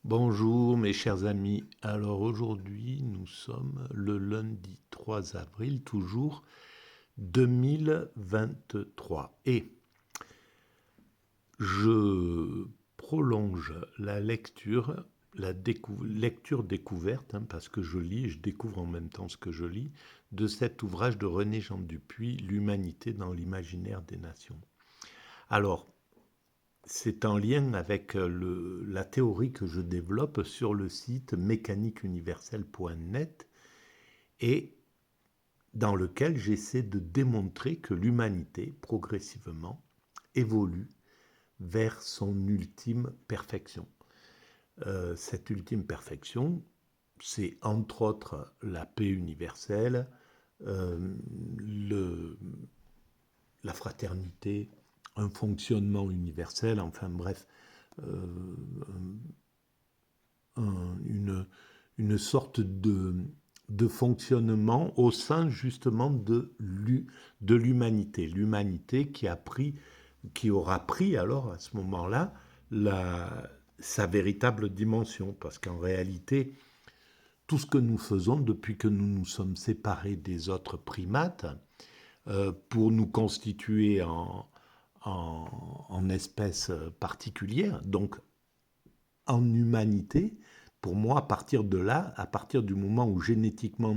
Bonjour mes chers amis. Alors aujourd'hui, nous sommes le lundi 3 avril, toujours 2023. Et je prolonge la lecture, lecture découverte, parce que je lis et je découvre en même temps ce que je lis, de cet ouvrage de René Jean Dupuy, L'humanité dans l'imaginaire des nations. Alors, c'est en lien avec la théorie que je développe sur le site mécaniqueuniverselle.net et dans lequel j'essaie de démontrer que l'humanité, progressivement, évolue vers son ultime perfection. Cette ultime perfection, c'est entre autres la paix universelle, le, la fraternité, un fonctionnement universel, enfin bref, euh, une sorte de fonctionnement au sein justement de l'humanité. L'humanité qui aura pris alors à ce moment-là sa véritable dimension. Parce qu'en réalité, tout ce que nous faisons depuis que nous nous sommes séparés des autres primates, pour nous constituer en espèces particulières, donc en humanité, pour moi, à partir de là, à partir du moment où génétiquement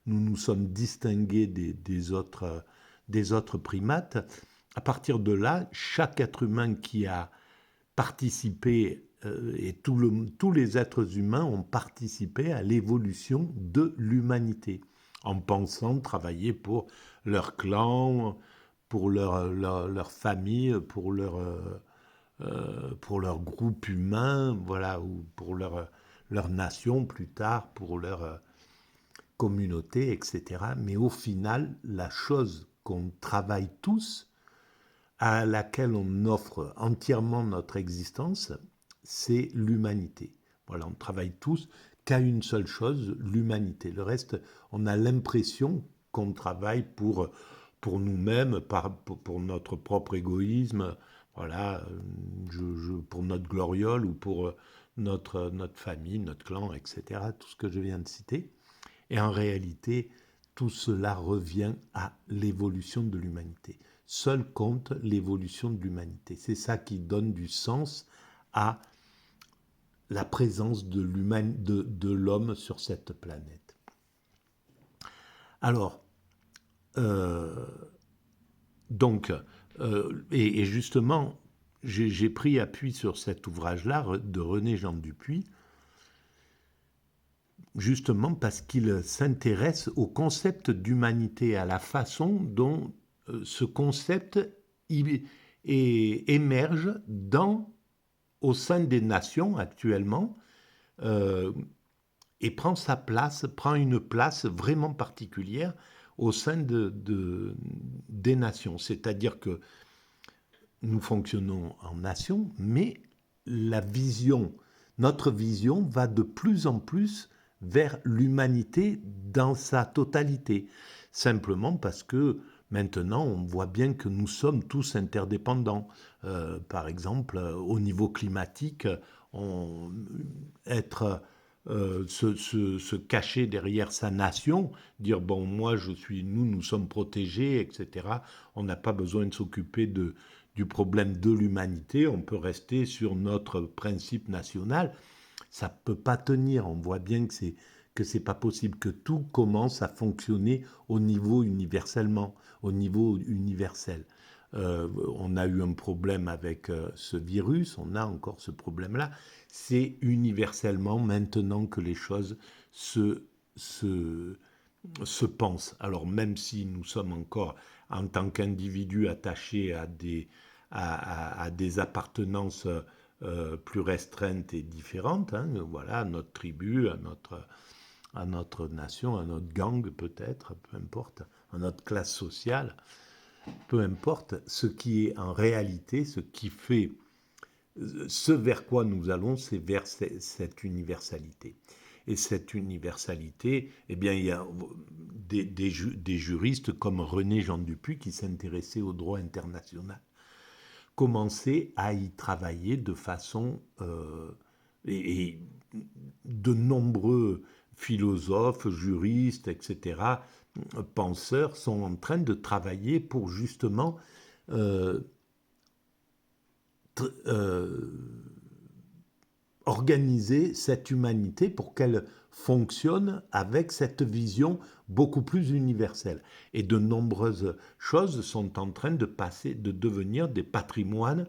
nous sommes distingués des autres primates, à partir de là, chaque être humain qui a participé, et tous les êtres humains ont participé à l'évolution de l'humanité, en pensant travailler pour leur clan, pour leur famille, pour leur groupe humain, voilà, ou pour leur nation plus tard, pour leur communauté, etc. Mais au final, la chose qu'on travaille tous, à laquelle on offre entièrement notre existence, c'est l'humanité. Voilà, on travaille tous qu'à une seule chose, l'humanité. Le reste, on a l'impression qu'on travaille pour nous-mêmes, pour notre propre égoïsme, voilà, pour notre gloriole ou pour notre famille, notre clan, etc., tout ce que je viens de citer. Et en réalité, tout cela revient à l'évolution de l'humanité. Seul compte l'évolution de l'humanité. C'est ça qui donne du sens à la présence de l'homme sur cette planète. Alors, euh, donc, et justement, j'ai pris appui sur cet ouvrage-là de René Jean Dupuy, justement parce qu'il s'intéresse au concept d'humanité, à la façon dont ce concept émerge au sein des nations actuellement, euh, et prend une place vraiment particulière au sein des nations. C'est-à-dire que nous fonctionnons en nation, mais notre vision va de plus en plus vers l'humanité dans sa totalité. Simplement parce que maintenant, on voit bien que nous sommes tous interdépendants. Par exemple, au niveau climatique, on, être se cacher derrière sa nation, dire bon moi nous sommes protégés, etc. On n'a pas besoin de s'occuper du problème de l'humanité, on peut rester sur notre principe national. Ça ne peut pas tenir, on voit bien que c'est pas possible, que tout commence à fonctionner au niveau universel. On a eu un problème avec ce virus, on a encore ce problème-là. C'est universellement maintenant que les choses se, se, se pensent. Alors même si nous sommes encore en tant qu'individus attachés à des appartenances plus restreintes et différentes, hein, voilà, à notre tribu, à notre nation, à notre gang peut-être, peu importe, à notre classe sociale, peu importe, ce qui est en réalité, ce qui fait, ce vers quoi nous allons, c'est vers cette universalité. Et cette universalité, eh bien, il y a des juristes comme René Jean Dupuy qui s'intéressaient au droit international, commençaient à y travailler de façon et de nombreux philosophes, juristes, etc., penseurs sont en train de travailler pour justement euh, organiser cette humanité pour qu'elle fonctionne avec cette vision beaucoup plus universelle. Et de nombreuses choses sont en train de passer, de devenir des patrimoines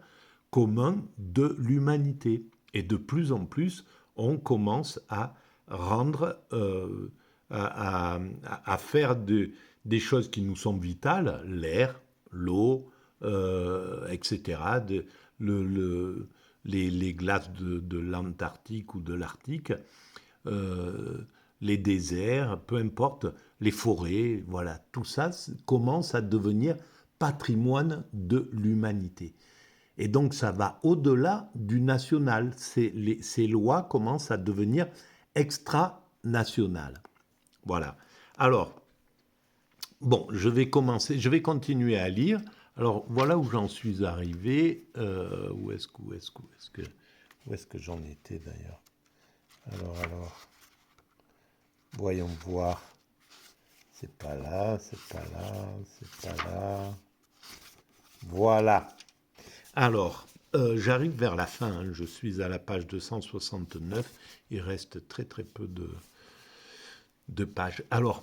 communs de l'humanité. Et de plus en plus, on commence à rendre, à faire des choses qui nous sont vitales, l'air, l'eau, etc., le, les glaces de l'Antarctique ou de l'Arctique, euh, les déserts, peu importe, les forêts, voilà, tout ça commence à devenir patrimoine de l'humanité. Et donc ça va au-delà du national. Ces lois commencent à devenir extra-nationales. Voilà. Alors, bon, je vais continuer à lire. Alors, voilà où j'en suis arrivé. Où est-ce que j'en étais d'ailleurs? Alors, voyons voir. C'est pas là, c'est pas là, c'est pas là. Voilà. Alors, j'arrive vers la fin, hein. Je suis à la page 269. Il reste très très peu de pages. Alors,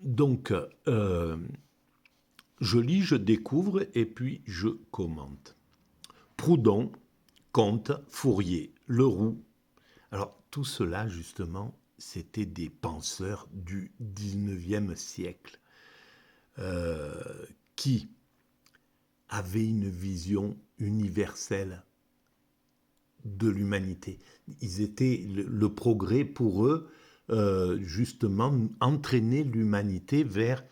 donc, je lis, je découvre et puis je commente. Proudhon, Comte, Fourier, Leroux. Alors, tout cela, justement, c'était des penseurs du 19e siècle qui avaient une vision universelle de l'humanité. Le progrès pour eux, justement, entraîner l'humanité vers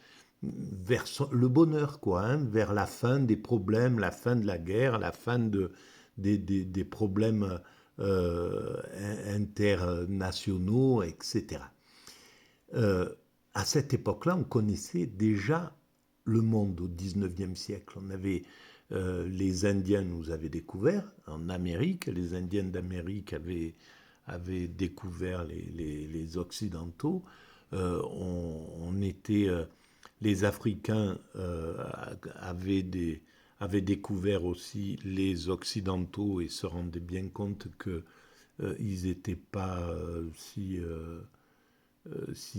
le bonheur, quoi, hein, vers la fin des problèmes, la fin de la guerre, la fin des problèmes internationaux, etc. À cette époque-là, on connaissait déjà le monde au 19e siècle. On avait les Indiens nous avaient découvert en Amérique, les Indiens d'Amérique avaient découvert les Occidentaux. On était, les Africains avaient découvert aussi les Occidentaux et se rendaient bien compte qu'ils n'étaient pas si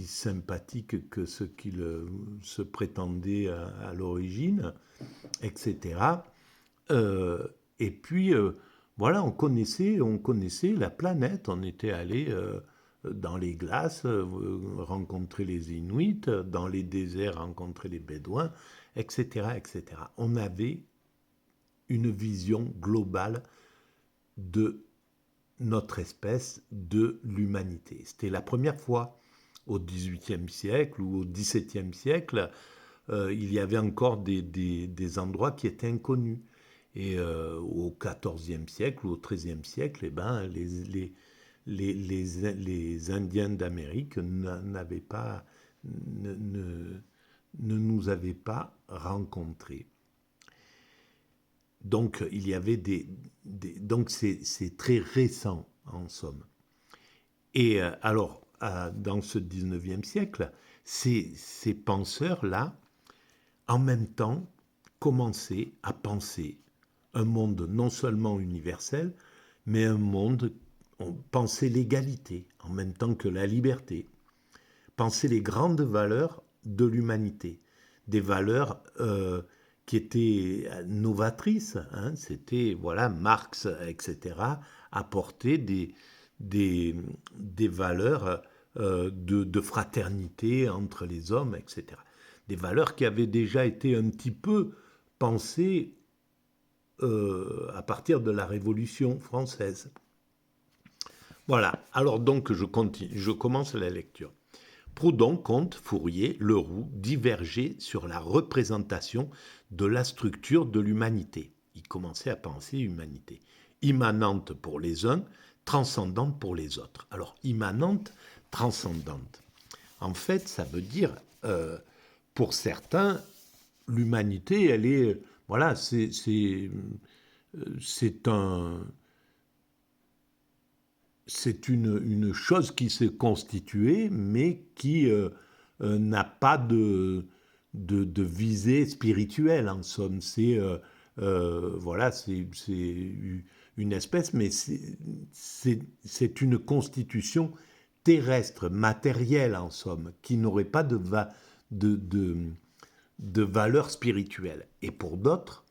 sympathiques que ce qu'ils se prétendaient à l'origine, etc. Et puis, voilà, on connaissait la planète. On était allé dans les glaces rencontrer les Inuits, dans les déserts rencontrer les Bédouins, etc., etc. On avait une vision globale de notre espèce, de l'humanité. C'était la première fois au XVIIIe siècle ou au XVIIe siècle, il y avait encore des endroits qui étaient inconnus. Et au XIVe siècle ou au XIIIe siècle, eh ben, les Indiens d'Amérique n'avaient pas, ne nous avaient pas rencontrés. Donc, il y avait donc c'est très récent, en somme. Et alors, dans ce 19e siècle, ces penseurs-là, en même temps, commençaient à penser un monde non seulement universel, mais un monde, on pensait l'égalité, en même temps que la liberté, penser les grandes valeurs de l'humanité, des valeurs qui étaient novatrices, hein, c'était, voilà, Marx, etc., apporter des valeurs de fraternité entre les hommes, etc. Des valeurs qui avaient déjà été un petit peu pensées à partir de la Révolution française. Voilà, alors donc je commence la lecture. Proudhon, Comte, Fourier, Leroux divergeaient sur la représentation de la structure de l'humanité. Ils commençaient à penser humanité. Immanente pour les uns, transcendante pour les autres. Alors, immanente, transcendante. En fait, ça veut dire, pour certains, l'humanité, elle est, voilà, c'est c'est une chose qui s'est constituée, mais qui n'a pas de visée spirituelle, en somme. Voilà, c'est une espèce, mais c'est une constitution terrestre, matérielle, en somme, qui n'aurait pas de, de, de valeur spirituelle. Et pour d'autres,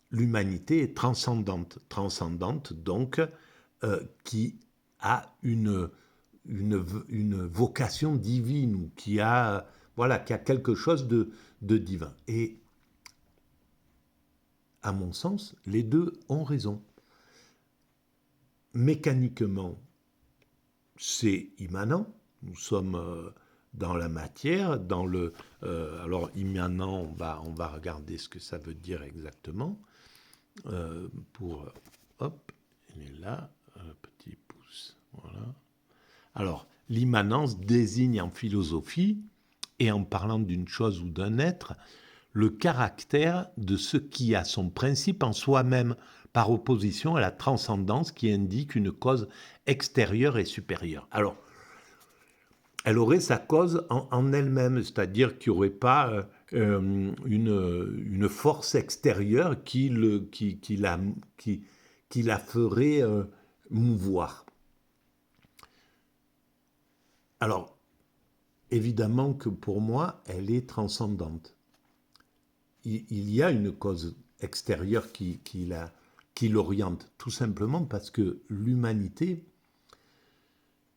l'humanité est transcendante donc, qui a une vocation divine, ou voilà, qui a quelque chose de divin. Et à mon sens, les deux ont raison. Mécaniquement, c'est immanent. Nous sommes dans la matière, alors immanent, on va regarder ce que ça veut dire exactement. Hop, il est là, un petit pouce, voilà. Alors, l'immanence désigne en philosophie, et en parlant d'une chose ou d'un être, le caractère de ce qui a son principe en soi-même, par opposition à la transcendance qui indique une cause extérieure et supérieure. Alors, elle aurait sa cause en elle-même, c'est-à-dire qu'il n'y aurait pas une force extérieure qui la ferait mouvoir. Alors, évidemment que pour moi, elle est transcendante. Il y a une cause extérieure qui l'oriente, tout simplement parce que l'humanité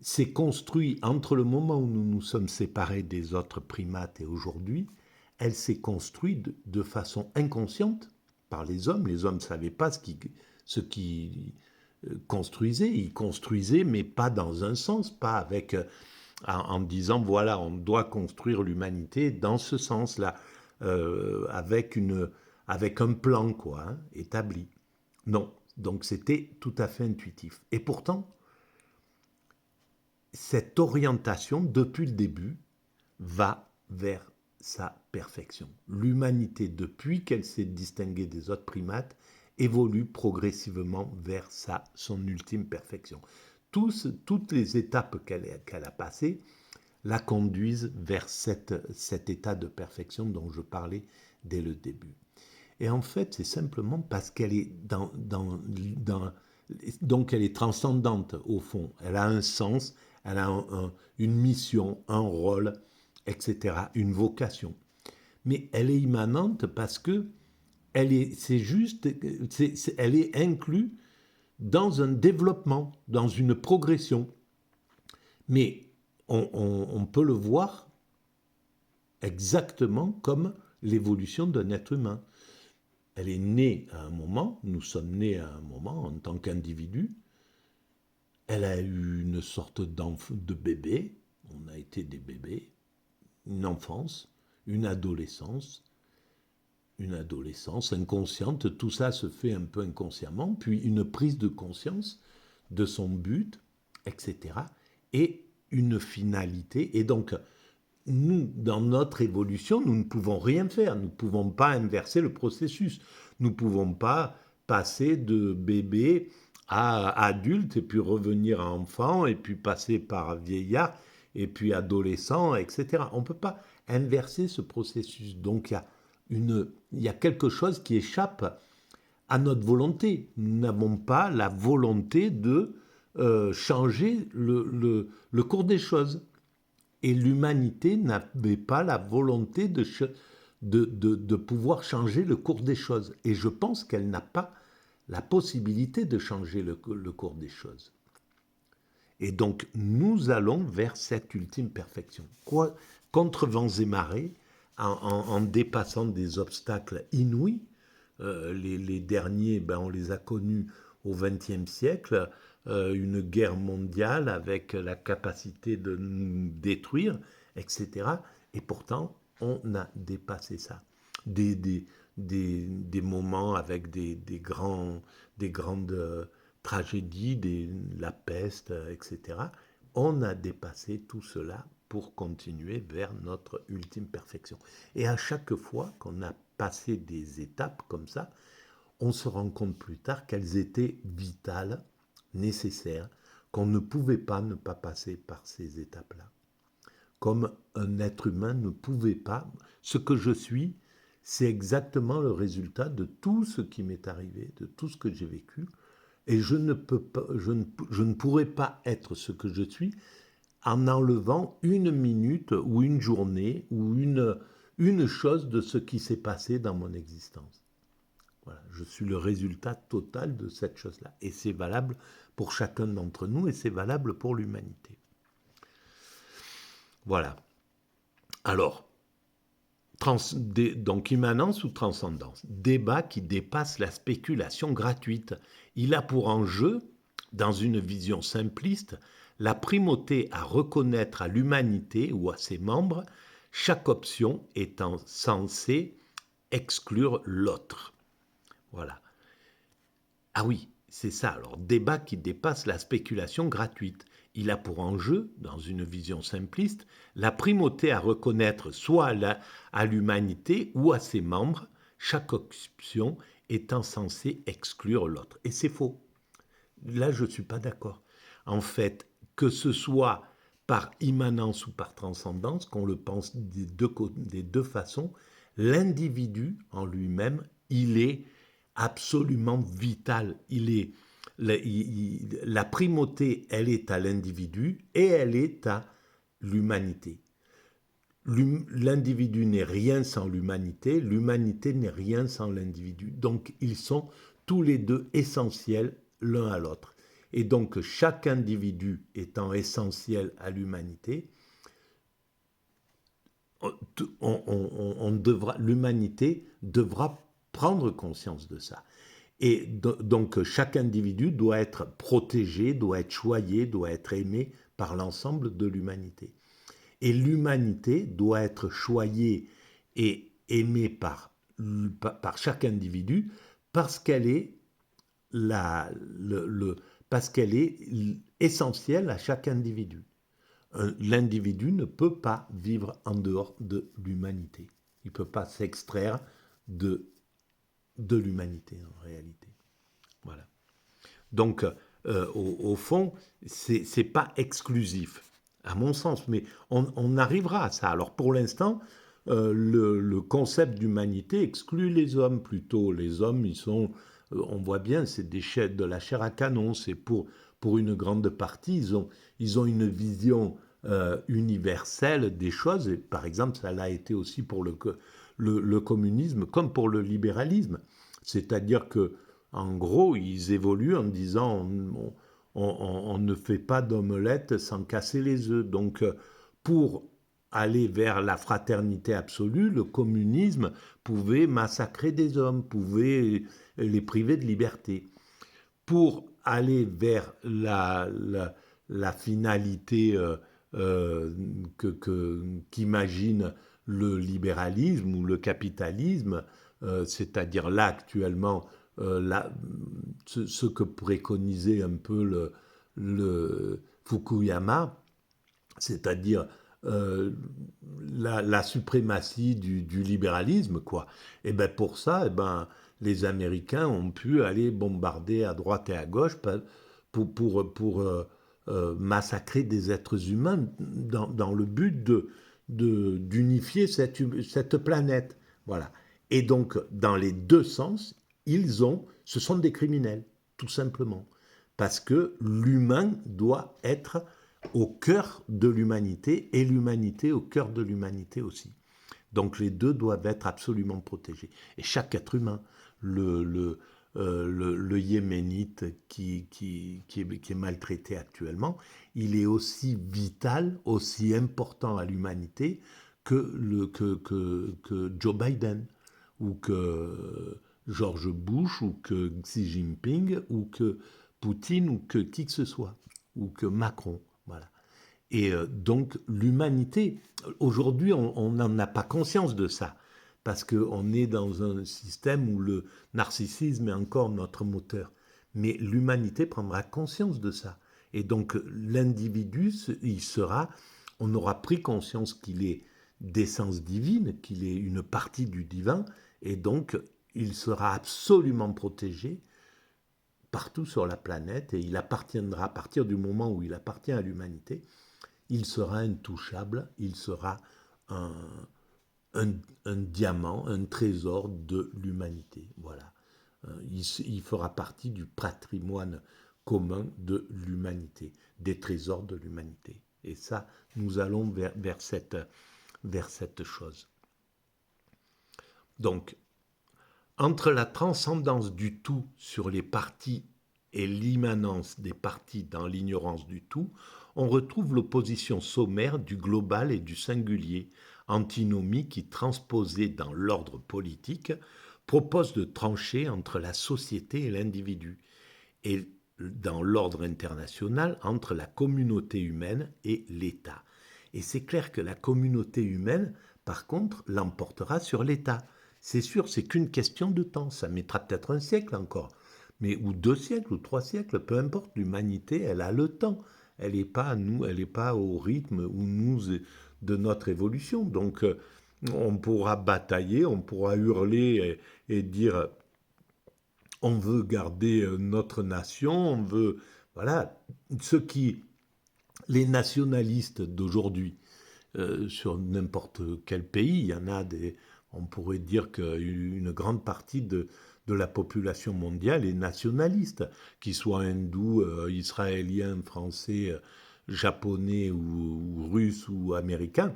s'est construite entre le moment où nous nous sommes séparés des autres primates et aujourd'hui. Elle s'est construite de façon inconsciente par les hommes. Les hommes ne savaient pas ce qu'ils construisaient. Ils construisaient, mais pas dans un sens, pas avec, en disant, voilà, on doit construire l'humanité dans ce sens-là, avec un plan, quoi, hein, établi. Non, donc c'était tout à fait intuitif. Et pourtant, cette orientation, depuis le début, va vers sa perfection. L'humanité, depuis qu'elle s'est distinguée des autres primates, évolue progressivement vers son ultime perfection. Toutes les étapes qu'elle a passées la conduisent vers cet état de perfection dont je parlais dès le début. Et en fait, c'est simplement parce qu'elle est donc elle est transcendante au fond. Elle a un sens, elle a une mission, un rôle, etc., une vocation. Mais elle est immanente parce que elle est inclue dans un développement, dans une progression. Mais on peut le voir exactement comme l'évolution d'un être humain. Elle est née à un moment, nous sommes nés à un moment en tant qu'individu. Elle a eu une sorte de bébé, on a été des bébés, une enfance, une adolescence inconsciente, tout ça se fait un peu inconsciemment, puis une prise de conscience de son but, etc. Et une finalité. Et donc, nous, dans notre évolution, nous ne pouvons rien faire. Nous ne pouvons pas inverser le processus. Nous ne pouvons pas passer de bébé à adulte, et puis revenir à enfant, et puis passer par vieillard, et puis adolescent, etc. On ne peut pas inverser ce processus. Donc, il y a quelque chose qui échappe à notre volonté. Nous n'avons pas la volonté de changer le cours des choses. Et l'humanité n'avait pas la volonté de pouvoir changer le cours des choses. Et je pense qu'elle n'a pas la possibilité de changer le cours des choses. Et donc, nous allons vers cette ultime perfection. Contre vents et marées, en dépassant des obstacles inouïs. Les derniers, on les a connus au XXe siècle, une guerre mondiale avec la capacité de nous détruire, etc. Et pourtant, on a dépassé ça. Des moments avec des grandes tragédies, la peste, etc. On a dépassé tout cela pour continuer vers notre ultime perfection. Et à chaque fois qu'on a passé des étapes comme ça, on se rend compte plus tard qu'elles étaient vitales nécessaire, qu'on ne pouvait pas ne pas passer par ces étapes-là. Comme un être humain ne pouvait pas. Ce que je suis, c'est exactement le résultat de tout ce qui m'est arrivé, de tout ce que j'ai vécu. Et je ne pourrais pas être ce que je suis en enlevant une minute ou une journée ou une chose de ce qui s'est passé dans mon existence. Voilà, je suis le résultat total de cette chose-là. Et c'est valable pour chacun d'entre nous et c'est valable pour l'humanité. Voilà. Alors, donc immanence ou transcendance, débat qui dépasse la spéculation gratuite. Il a pour enjeu, dans une vision simpliste, la primauté à reconnaître à l'humanité ou à ses membres, chaque option étant censée exclure l'autre. Voilà. Ah oui, c'est ça. Alors, débat qui dépasse la spéculation gratuite. Il a pour enjeu, dans une vision simpliste, la primauté à reconnaître soit à l'humanité ou à ses membres, chaque option étant censée exclure l'autre. Et c'est faux. Là, je ne suis pas d'accord. En fait, que ce soit par immanence ou par transcendance, qu'on le pense des deux façons, l'individu en lui-même, il est absolument vital. La primauté, elle est à l'individu et elle est à l'humanité. L'individu n'est rien sans l'humanité n'est rien sans l'individu. Donc, ils sont tous les deux essentiels l'un à l'autre. Et donc, chaque individu étant essentiel à l'humanité, l'humanité devra prendre conscience de ça. Et donc, chaque individu doit être protégé, doit être choyé, doit être aimé par l'ensemble de l'humanité. Et l'humanité doit être choyée et aimée par chaque individu parce qu'elle est, parce qu'elle est essentielle à chaque individu. L'individu ne peut pas vivre en dehors de l'humanité. Il ne peut pas s'extraire de l'humanité en réalité. Voilà. Donc, au fond, c'est pas exclusif, à mon sens, mais on arrivera à ça. Alors, pour l'instant, le concept d'humanité exclut les hommes plutôt. Les hommes, ils sont, on voit bien, c'est de la chair à canon. C'est pour une grande partie, ils ont une vision universelle des choses. Et par exemple, ça l'a été aussi pour le communisme, comme pour le libéralisme. C'est-à-dire que en gros, ils évoluent en disant on ne fait pas d'omelette sans casser les œufs. Donc, pour aller vers la fraternité absolue, le communisme pouvait massacrer des hommes, pouvait les priver de liberté. Pour aller vers la finalité qu'imagine le libéralisme ou le capitalisme, c'est-à-dire là actuellement ce que préconisait un peu le Fukuyama, c'est-à-dire la suprématie du libéralisme, quoi. Et ben pour ça, les Américains ont pu aller bombarder à droite et à gauche pour massacrer des êtres humains dans le but d'unifier cette planète. Voilà. Et donc, dans les deux sens, ce sont des criminels, tout simplement. Parce que l'humain doit être au cœur de l'humanité et l'humanité au cœur de l'humanité aussi. Donc les deux doivent être absolument protégés. Et chaque être humain, le Yéménite qui est maltraité actuellement, il est aussi vital, aussi important à l'humanité que Joe Biden ou que George Bush ou que Xi Jinping ou que Poutine ou que qui que ce soit ou que Macron. Voilà. Et donc l'humanité, aujourd'hui on n'en a pas conscience de ça, parce qu'on est dans un système où le narcissisme est encore notre moteur. Mais l'humanité prendra conscience de ça. Et donc l'individu, on aura pris conscience qu'il est d'essence divine, qu'il est une partie du divin, et donc il sera absolument protégé partout sur la planète et il appartiendra, à partir du moment où il appartient à l'humanité, il sera intouchable, il sera un, un, un diamant, un trésor de l'humanité. Voilà. Il fera partie du patrimoine commun de l'humanité, des trésors de l'humanité. Et ça, nous allons vers cette chose. Donc, entre la transcendance du tout sur les parties et l'immanence des parties dans l'ignorance du tout, on retrouve l'opposition sommaire du global et du singulier, antinomie qui, transposée dans l'ordre politique, propose de trancher entre la société et l'individu, et dans l'ordre international, entre la communauté humaine et l'État. Et c'est clair que la communauté humaine, par contre, l'emportera sur l'État. C'est sûr, c'est qu'une question de temps. Ça mettra peut-être un siècle encore, mais ou 2 siècles ou 3 siècles, peu importe. L'humanité, elle a le temps. Elle n'est pas nous, elle n'est pas au rythme où nous de notre évolution. Donc, on pourra batailler, on pourra hurler et dire on veut garder notre nation, on veut voilà les nationalistes d'aujourd'hui sur n'importe quel pays, il y en a des. On pourrait dire qu'une grande partie de la population mondiale est nationaliste, qu'ils soient hindous, israéliens, français, japonais ou russes ou américains.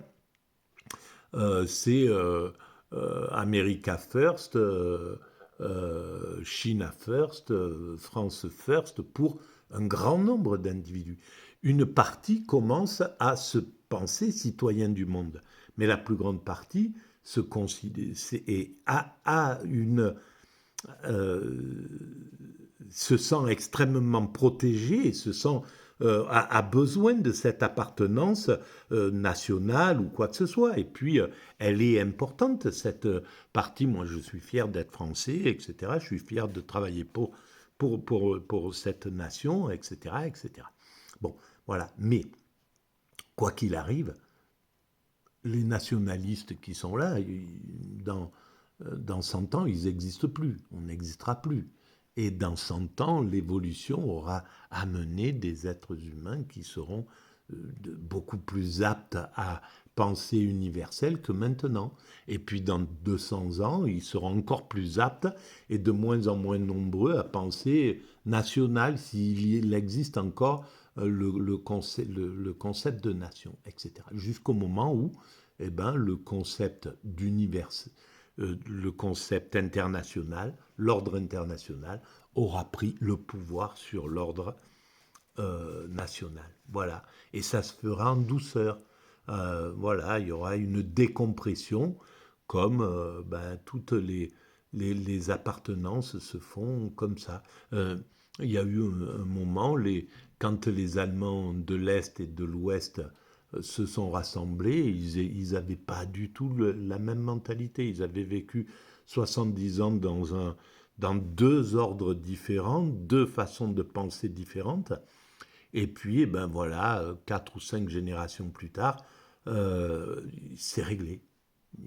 C'est America First, China First, France First, pour un grand nombre d'individus. Une partie commence à se penser citoyen du monde, mais la plus grande partie se considère et se sent extrêmement protégée, a besoin de cette appartenance nationale ou quoi que ce soit. Et puis, elle est importante, cette partie. Moi, je suis fier d'être français, etc. Je suis fier de travailler pour cette nation, etc., etc. Bon, voilà. Mais, quoi qu'il arrive, les nationalistes qui sont là, dans 100 ans, ils n'existent plus. On n'existera plus. Et dans 100 ans, l'évolution aura amené des êtres humains qui seront beaucoup plus aptes à penser universel que maintenant. Et puis dans 200 ans, ils seront encore plus aptes et de moins en moins nombreux à penser national, s'il existe encore le concept de nation, etc. Jusqu'au moment où eh ben, le concept d'univers, le concept international, l'ordre international, aura pris le pouvoir sur l'ordre national. Voilà. Et ça se fera en douceur. Voilà, il y aura une décompression, comme toutes les appartenances se font comme ça. Il y a eu un moment, quand les Allemands de l'Est et de l'Ouest se sont rassemblés, ils n'avaient pas du tout la même mentalité. Ils avaient vécu 70 ans dans 2 ordres différents, 2 façons de penser différentes. Et puis, ben voilà, 4 ou 5 générations plus tard, c'est réglé.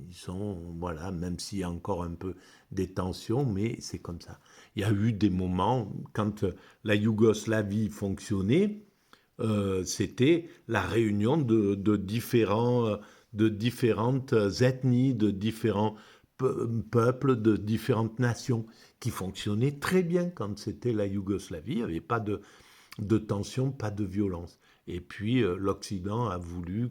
Ils sont, voilà, même s'il y a encore un peu des tensions, mais c'est comme ça. Il y a eu des moments, quand la Yougoslavie fonctionnait, c'était la réunion de différentes ethnies, de différents peuples, de différentes nations, qui fonctionnaient très bien quand c'était la Yougoslavie. Il n'y avait pas de tension, pas de violence. Et puis l'Occident a voulu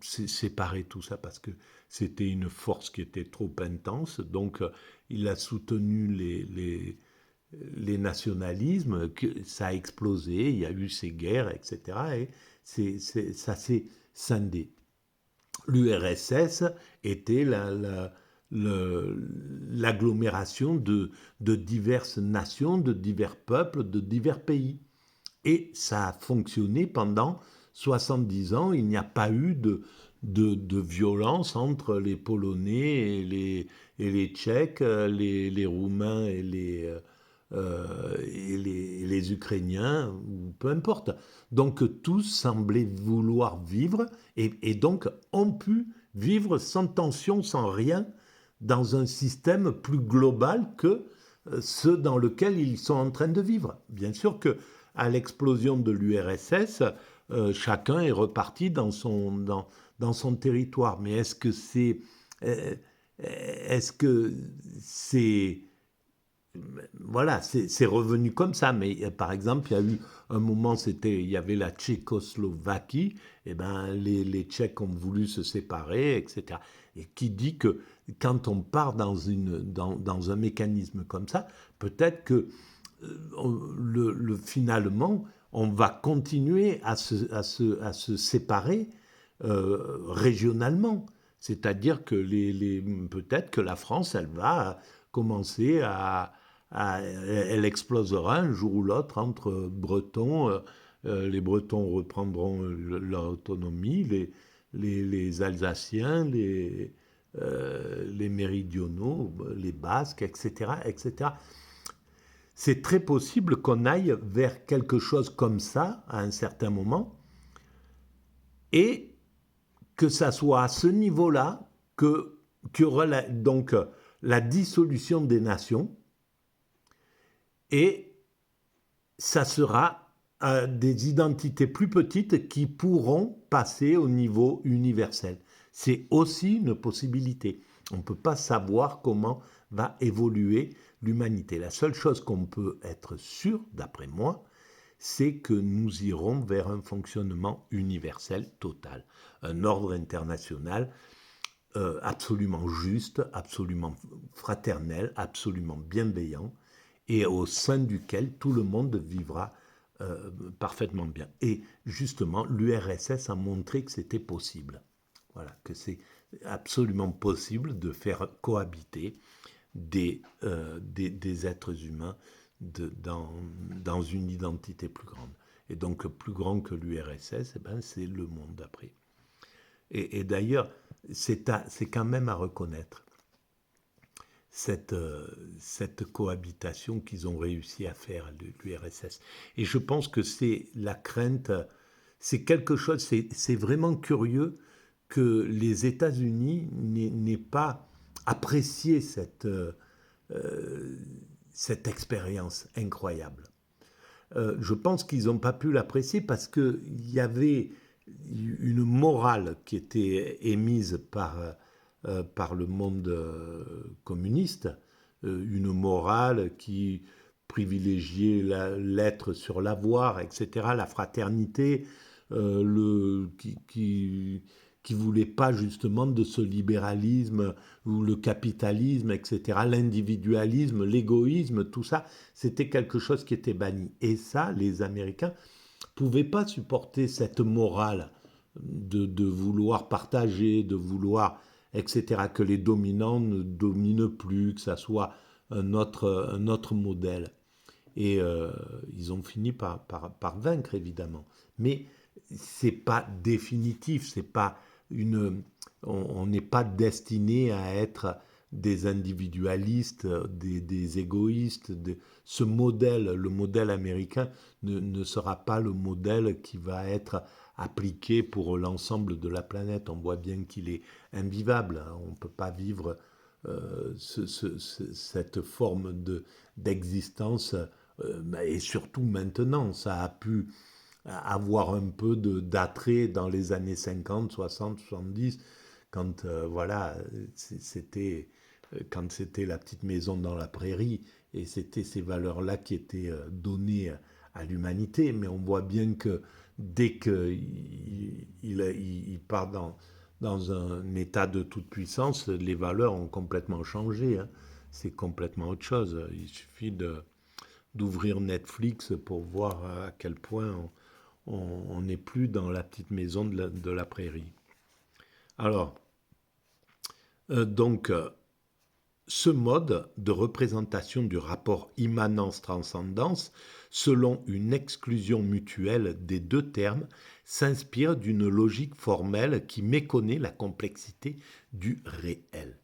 séparer tout ça parce que c'était une force qui était trop intense. Donc il a soutenu les nationalismes, que ça a explosé, il y a eu ces guerres, etc. Et ça s'est scindé. L'URSS était l'agglomération de diverses nations, de divers peuples, de divers pays. Et ça a fonctionné pendant 70 ans. Il n'y a pas eu de violence entre les Polonais et les Tchèques, les Roumains et les Ukrainiens, ou peu importe. Donc tous semblaient vouloir vivre et donc ont pu vivre sans tension, sans rien, dans un système plus global que ce dans lequel ils sont en train de vivre. Bien sûr que à l'explosion de l'URSS, chacun est reparti dans son territoire. Mais euh, est-ce que c'est voilà, c'est revenu comme ça. Mais par exemple, il y a eu un moment, il y avait la Tchécoslovaquie, et ben les Tchèques ont voulu se séparer, etc. Et qui dit que quand on part dans un mécanisme comme ça, peut-être que finalement, on va continuer à se séparer régionalement. C'est-à-dire que peut-être que la France, elle va commencer elle explosera un jour ou l'autre entre Bretons. Les Bretons reprendront leur autonomie, les Alsaciens, les Méridionaux, les Basques, etc., etc. C'est très possible qu'on aille vers quelque chose comme ça à un certain moment et que ça soit à ce niveau-là qu'il y aura donc la dissolution des nations et ça sera des identités plus petites qui pourront passer au niveau universel. C'est aussi une possibilité. On ne peut pas savoir comment va évoluer l'humanité. La seule chose qu'on peut être sûr, d'après moi, c'est que nous irons vers un fonctionnement universel total, un ordre international absolument juste, absolument fraternel, absolument bienveillant, et au sein duquel tout le monde vivra parfaitement bien. Et justement, l'URSS a montré que c'était possible. Voilà, que c'est absolument possible de faire cohabiter des êtres humains dans une identité plus grande. Et donc, plus grand que l'URSS, c'est le monde après. Et d'ailleurs, c'est quand même à reconnaître cette cohabitation qu'ils ont réussi à faire, l'URSS. Et je pense que c'est la crainte, c'est quelque chose, c'est vraiment curieux que les États-Unis n'aient pas apprécié cette expérience incroyable. Je pense qu'ils n'ont pas pu l'apprécier parce qu'il y avait une morale qui était émise par le monde communiste, une morale qui privilégiait l'être sur l'avoir, etc., la fraternité, qui voulait pas justement de ce libéralisme ou le capitalisme, etc., l'individualisme, l'égoïsme, tout ça, c'était quelque chose qui était banni. Et ça, les Américains pouvaient pas supporter cette morale de vouloir partager, de vouloir, etc., que les dominants ne dominent plus, que ça soit un autre modèle. Et ils ont fini par vaincre, évidemment. Mais c'est pas définitif, c'est pas on n'est pas destiné à être des individualistes, des égoïstes. Ce modèle, le modèle américain, ne sera pas le modèle qui va être appliqué pour l'ensemble de la planète. On voit bien qu'il est invivable. On ne peut pas vivre cette forme d'existence, et surtout maintenant. Ça a pu avoir un peu d'attrait dans les années 50, 60, 70, quand voilà, quand c'était la petite maison dans la prairie, et c'était ces valeurs-là qui étaient données à l'humanité. Mais on voit bien que dès qu'il part dans un état de toute puissance, les valeurs ont complètement changé. Hein. C'est complètement autre chose. Il suffit d'ouvrir Netflix pour voir à quel point on n'est plus dans la petite maison de la prairie. Alors, donc, ce mode de représentation du rapport immanence-transcendance, selon une exclusion mutuelle des deux termes, s'inspire d'une logique formelle qui méconnaît la complexité du réel.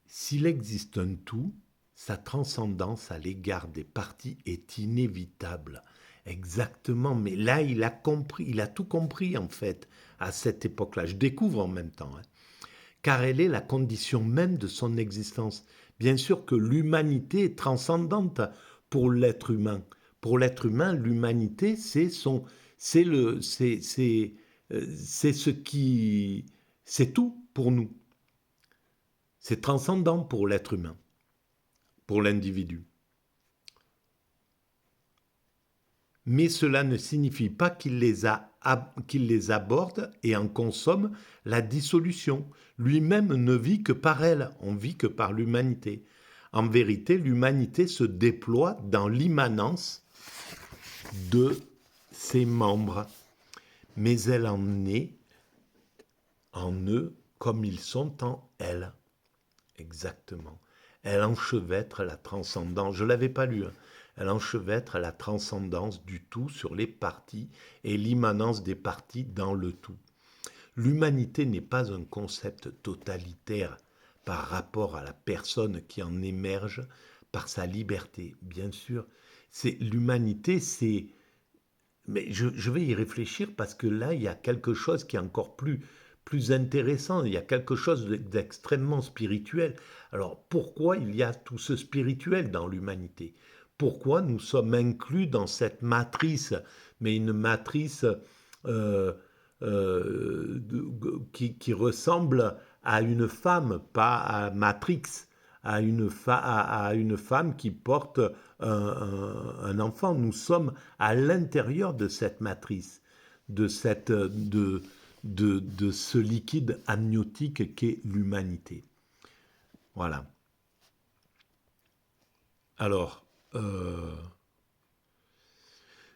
S'il existe un tout, sa transcendance à l'égard des parties est inévitable. Exactement, mais là, il a compris, il a tout compris en fait à cette époque-là. Je découvre en même temps, hein. Car elle est la condition même de son existence. Bien sûr que l'humanité est transcendante pour l'être humain. Pour l'être humain, l'humanité, c'est ce qui, c'est tout pour nous. C'est transcendant pour l'être humain, pour l'individu. Mais cela ne signifie pas qu'il les aborde et en consomme la dissolution. Lui-même ne vit que par elle, on vit que par l'humanité. En vérité, l'humanité se déploie dans l'immanence de ses membres, mais elle en est en eux comme ils sont en elle. Exactement. Elle enchevêtre la transcendance. Je ne l'avais pas lu, hein. Elle enchevêtre la transcendance du tout sur les parties et l'immanence des parties dans le tout. L'humanité n'est pas un concept totalitaire par rapport à la personne qui en émerge par sa liberté. Bien sûr, l'humanité, c'est... Mais je vais y réfléchir parce que là, il y a quelque chose qui est encore plus intéressant. Il y a quelque chose d'extrêmement spirituel. Alors, pourquoi il y a tout ce spirituel dans l'humanité? Pourquoi nous sommes inclus dans cette matrice, mais une matrice euh, qui ressemble à une femme, pas à Matrix, à une femme qui porte un enfant. Nous sommes à l'intérieur de cette matrice, de ce liquide amniotique qu'est l'humanité. Voilà. Alors,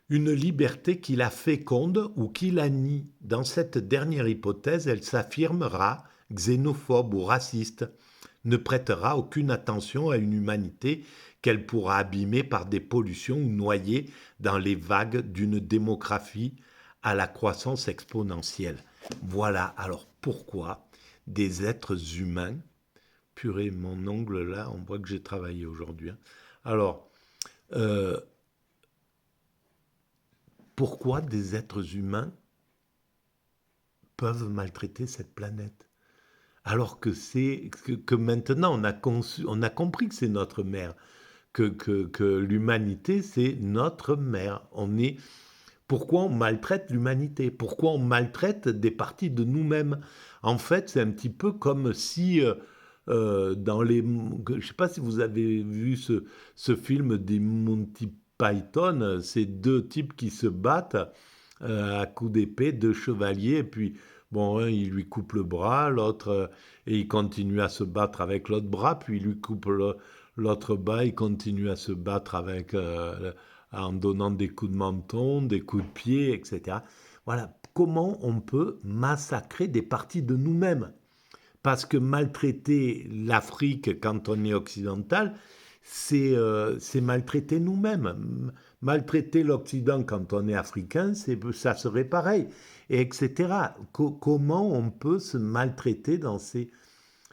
une liberté qui la féconde ou qui la nie. Dans cette dernière hypothèse, elle s'affirmera xénophobe ou raciste, ne prêtera aucune attention à une humanité qu'elle pourra abîmer par des pollutions ou noyer dans les vagues d'une démographie à la croissance exponentielle. Voilà alors pourquoi des êtres humains, purée, mon ongle là, on voit que j'ai travaillé aujourd'hui. Hein. Alors, pourquoi des êtres humains peuvent maltraiter cette planète? Alors que maintenant on a compris que c'est notre mère, que l'humanité c'est notre mère. Pourquoi on maltraite l'humanité? Pourquoi on maltraite des parties de nous-mêmes? En fait, c'est un petit peu comme si dans les... Je ne sais pas si vous avez vu ce film des Monty Python, ces deux types qui se battent à coups d'épée, deux chevaliers, et puis bon, un, il lui coupe le bras, l'autre, et il continue à se battre avec l'autre bras, puis il lui coupe l'autre bras, il continue à se battre avec, en donnant des coups de menton, des coups de pied, etc. Voilà, comment on peut massacrer des parties de nous-mêmes? Parce que maltraiter l'Afrique quand on est occidental, c'est maltraiter nous-mêmes. Maltraiter l'Occident quand on est africain, ça serait pareil, et etc. Comment on peut se maltraiter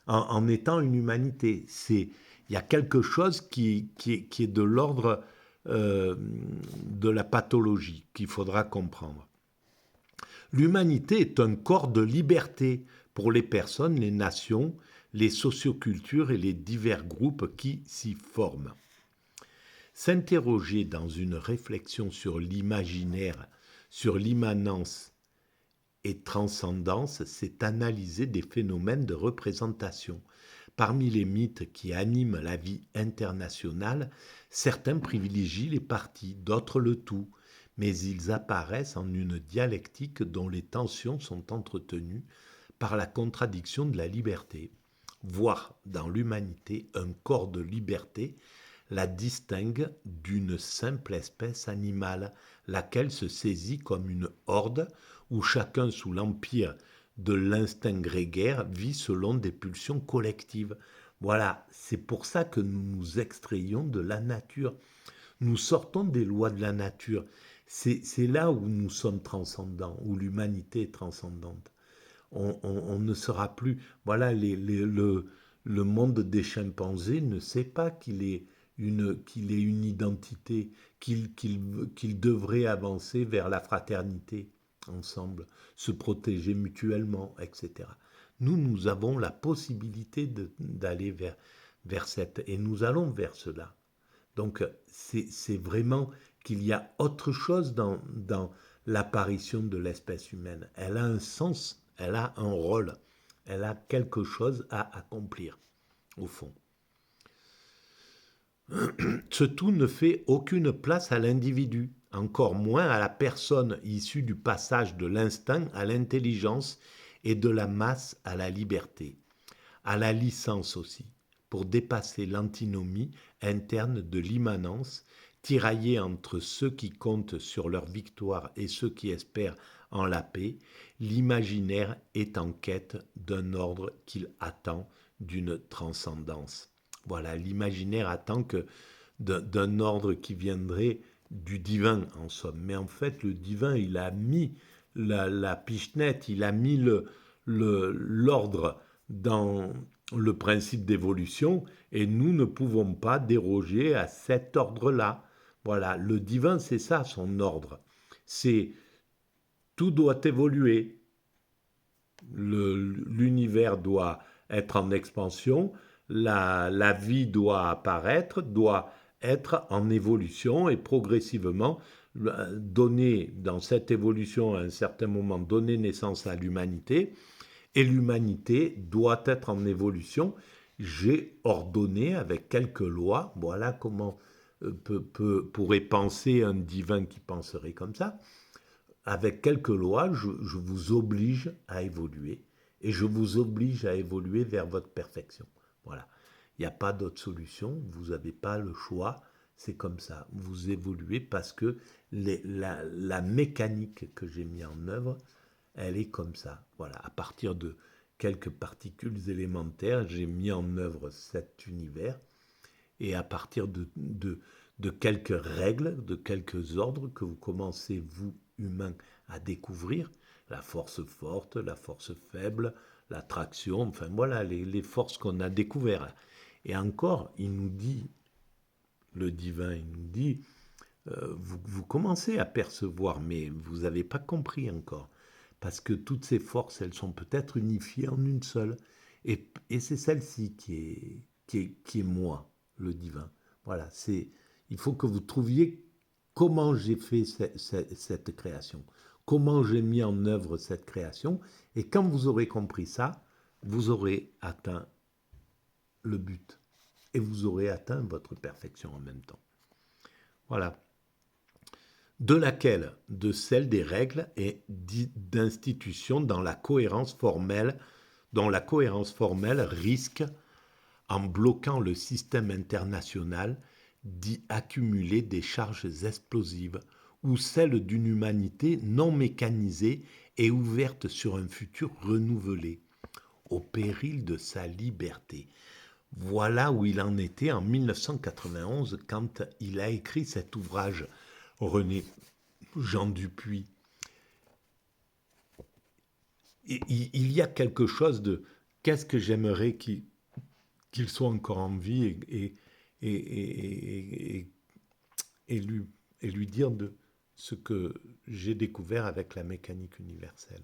en étant une humanité? Il y a quelque chose qui est de l'ordre de la pathologie qu'il faudra comprendre. L'humanité est un corps de liberté pour les personnes, les nations, les sociocultures et les divers groupes qui s'y forment. S'interroger dans une réflexion sur l'imaginaire, sur l'immanence et transcendance, c'est analyser des phénomènes de représentation. Parmi les mythes qui animent la vie internationale, certains privilégient les parties, d'autres le tout, mais ils apparaissent en une dialectique dont les tensions sont entretenues par la contradiction de la liberté. Voir dans l'humanité un corps de liberté la distingue d'une simple espèce animale, laquelle se saisit comme une horde où chacun sous l'empire de l'instinct grégaire vit selon des pulsions collectives. Voilà, c'est pour ça que nous nous extrayons de la nature. Nous sortons des lois de la nature. C'est là où nous sommes transcendants, où l'humanité est transcendante. On ne sera plus... Voilà, le monde des chimpanzés ne sait pas qu'il est une identité, qu'il devrait avancer vers la fraternité ensemble, se protéger mutuellement, etc. Nous avons la possibilité d'aller et nous allons vers cela. Donc c'est vraiment qu'il y a autre chose dans l'apparition de l'espèce humaine. Elle a un sens, elle a un rôle, elle a quelque chose à accomplir, au fond. Ce tout ne fait aucune place à l'individu, encore moins à la personne issue du passage de l'instinct à l'intelligence et de la masse à la liberté, à la licence aussi, pour dépasser l'antinomie interne de l'immanence, tiraillée entre ceux qui comptent sur leur victoire et ceux qui espèrent en la paix. L'imaginaire est en quête d'un ordre qu'il attend d'une transcendance. Voilà, l'imaginaire attend que d'un ordre qui viendrait du divin, en somme. Mais en fait, le divin, il a mis la pichenette, il a mis l'ordre dans le principe d'évolution, et nous ne pouvons pas déroger à cet ordre-là. Voilà, le divin, c'est ça, son ordre. C'est tout doit évoluer. L'univers doit être en expansion, la vie doit apparaître, doit être en évolution et progressivement donner, dans cette évolution, à un certain moment, donner naissance à l'humanité. Et l'humanité doit être en évolution. J'ai ordonné avec quelques lois, voilà comment pourrait penser un divin qui penserait comme ça. Avec quelques lois, je vous oblige à évoluer et je vous oblige à évoluer vers votre perfection. Voilà. Il n'y a pas d'autre solution, vous n'avez pas le choix, c'est comme ça. Vous évoluez parce que la mécanique que j'ai mis en œuvre, elle est comme ça. Voilà. À partir de quelques particules élémentaires, j'ai mis en œuvre cet univers et à partir de quelques règles, de quelques ordres que vous commencez, vous, humains, à découvrir, la force forte, la force faible, l'attraction, enfin voilà, les forces qu'on a découvertes. Et encore, il nous dit, le divin, il nous dit, vous commencez à percevoir, mais vous n'avez pas compris encore. Parce que toutes ces forces, elles sont peut-être unifiées en une seule. Et c'est celle-ci qui est moi, le divin. Voilà, il faut que vous trouviez comment j'ai fait cette création, comment j'ai mis en œuvre cette création. Et quand vous aurez compris ça, vous aurez atteint le but. Et vous aurez atteint votre perfection en même temps. Voilà. De laquelle? De celle des règles et d'institutions dont la cohérence formelle risque, en bloquant le système international, d'y accumuler des charges explosives, ou celle d'une humanité non mécanisée et ouverte sur un futur renouvelé, au péril de sa liberté. Voilà où il en était en 1991 quand il a écrit cet ouvrage, René Jean Dupuy. Et il y a quelque chose de qu'est-ce que j'aimerais qu'il soit encore en vie et lui dire de ce que j'ai découvert avec la mécanique universelle.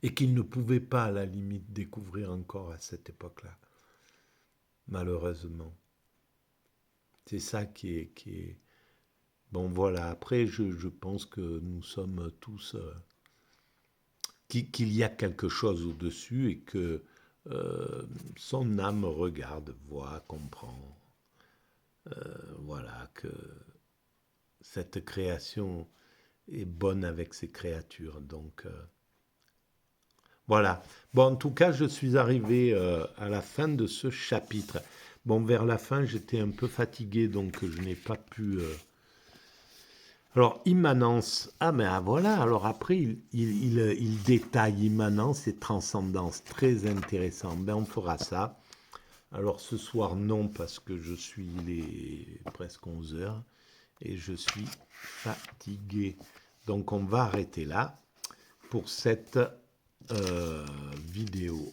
Et qu'il ne pouvait pas, à la limite, découvrir encore à cette époque-là. Malheureusement. C'est ça qui est... Bon, voilà. Après, je pense que nous sommes tous... qu'il y a quelque chose au-dessus et que son âme regarde, voit, comprend. Voilà, que cette création est bonne avec ses créatures. Donc, voilà. Bon, en tout cas, je suis arrivé à la fin de ce chapitre. Bon, vers la fin, j'étais un peu fatigué, donc je n'ai pas pu... Alors, immanence. Ah, mais voilà. Alors après, il détaille immanence et transcendance. Très intéressant. Ben, on fera ça. Alors, ce soir, non, parce que il est presque 11 heures et je suis fatigué. Donc, on va arrêter là pour cette vidéo.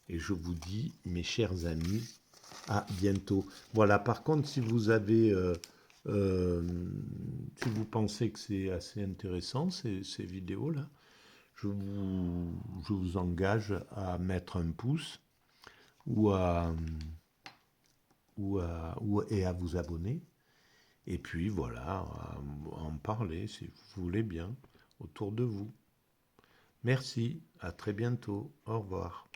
Et je vous dis, mes chers amis, à bientôt. Voilà, par contre, si vous avez... si vous pensez que c'est assez intéressant, ces vidéos-là, je vous engage à mettre un pouce ou et à vous abonner. Et puis voilà, à en parler si vous voulez bien autour de vous. Merci, à très bientôt, au revoir.